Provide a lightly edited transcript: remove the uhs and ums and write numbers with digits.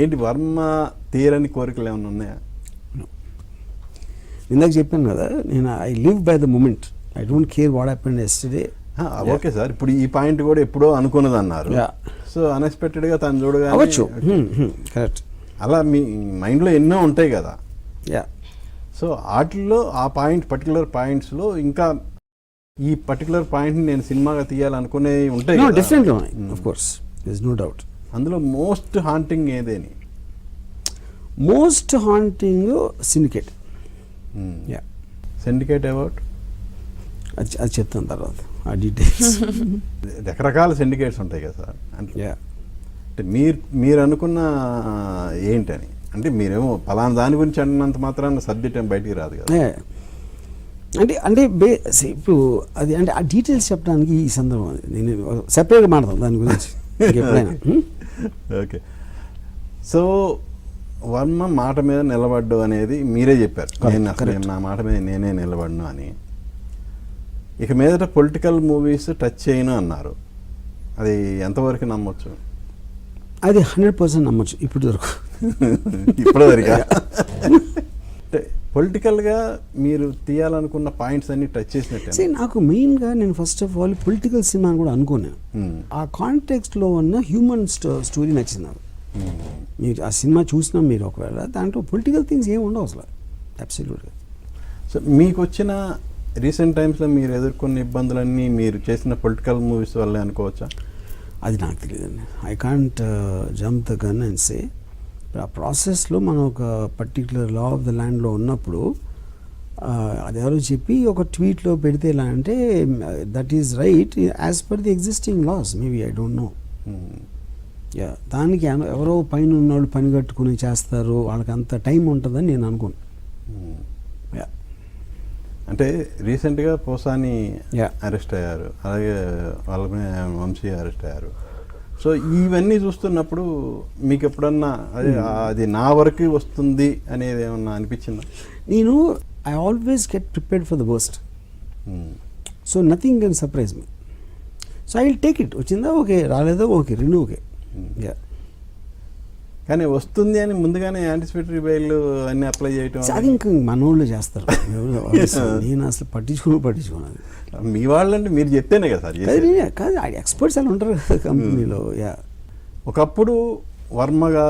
ఏంటి వర్మ తీరని కోరికలు ఏమైనా ఉన్నాయా? ఇందాక చెప్పాను కదా, నేను I live by the moment, I don't care what happened yesterday. Okay sir, ఇప్పుడు ఈ పాయింట్ కూడా ఎప్పుడో అనుకున్నది అన్నారు. సో అన్ఎక్స్పెక్టెడ్గా తను చూడగా అవ్వచ్చు. కరెక్ట్. అలా మీ మైండ్లో ఎన్నో ఉంటాయి కదా. యా. సో వాటిల్లో ఆ పర్టికులర్ పాయింట్స్లో ఇంకా ఈ పర్టికులర్ పాయింట్ని నేను సినిమాగా తీయాలనుకునేవి ఉంటాయి. డెఫినెట్లీ ఉన్నాయి, of course, there is no doubt. అందులో మోస్ట్ హాంటింగ్ ఏదేని? Most haunting syndicate. Yeah. Syndicate about? అది చెప్తాను తర్వాత ఆ డీటెయిల్స్. రకరకాల సిండికేట్స్ ఉంటాయి కదా సార్. యా. అంటే మీరు అనుకున్న ఏంటని, అంటే మీరేమో ఫలానా దాని గురించి అన్నంత మాత్రాన సబ్జెక్ట్ ఏం బయటికి రాదు కదా. అంటే ఇప్పుడు అది అంటే ఆ డీటెయిల్స్ చెప్పడానికి ఈ సందర్భం నేను సెపరేట్గా మాట్లాడతాను దాని గురించి ఎప్పుడైనా. ఓకే. సో వర్మ మాట మీద నిలబడ్డు అనేది మీరే చెప్పారు. నేను అసలు నా మాట మీద నేనే నిలబడ్ను అని. ఇక మీదట పొలిటికల్ మూవీస్ టచ్ చేయను అన్నారు. అది ఎంతవరకు నమ్మొచ్చు? అది 100% నమ్మొచ్చు ఇప్పుడు వరకు. ఇప్పటివరకు అంటే పొలిటికల్గా మీరు తీయాలనుకున్న పాయింట్స్ అన్ని టచ్ చేసినట్టే. నాకు మెయిన్గా నేను first of all political cinema అని కూడా అనుకున్నాను. ఆ కాంటెక్స్ట్లో ఉన్న హ్యూమన్ స్టోరీ నచ్చింది నాకు. మీరు ఆ సినిమా చూసినా మీరు ఒకవేళ దాంట్లో పొలిటికల్ థింగ్స్ ఏమి ఉండవు అసలు, అబ్సల్యూట్గా. సో మీకు వచ్చిన రీసెంట్ టైమ్స్లో మీరు ఎదుర్కొన్న ఇబ్బందులన్నీ మీరు చేసిన పొలిటికల్ మూవీస్ వల్లే అనుకోవచ్చా? అది నాకు తెలియదండి. I can't jump the gun and say. ఆ ప్రాసెస్లో మనం ఒక పర్టికులర్ లా ఆఫ్ ద ల్యాండ్లో ఉన్నప్పుడు అది ఎవరో చెప్పి ఒక ట్వీట్లో పెడితే ఎలా అంటే that is right as per the existing laws, maybe I don't know. Yeah, దానికి ఎవరో పైన ఉన్నవాళ్ళు పని కట్టుకుని చేస్తారు, వాళ్ళకి అంత టైం ఉంటుందని నేను అనుకోను. యా. అంటే రీసెంట్గా పోసాని అరెస్ట్ అయ్యారు, అలాగే వాళ్ళ వంశీ అరెస్ట్ అయ్యారు. సో ఇవన్నీ చూస్తున్నప్పుడు మీకు ఎప్పుడన్నా అది నా వరకు వస్తుంది అనేది ఏమన్నా అనిపించిందా? నేను I always get prepared for the worst. So nothing can surprise me. So I will take it. వచ్చిందా ఓకే, రాలేదా ఓకే, రెండు ఓకే. యా. కానీ వస్తుంది అని ముందుగానే యాంటిసిపేటరీ బెయిల్ అన్ని అప్లై చేయటం అది ఇంకా మన వాళ్ళు చేస్తారు. నేను అసలు పట్టించుకోను. మీ వాళ్ళంటే మీరు చెప్తేనే కదా సార్. కాదు, ఎక్స్పర్ట్స్ అలా ఉంటారు కదా కంపెనీలో. యా. ఒకప్పుడు వర్మ గారు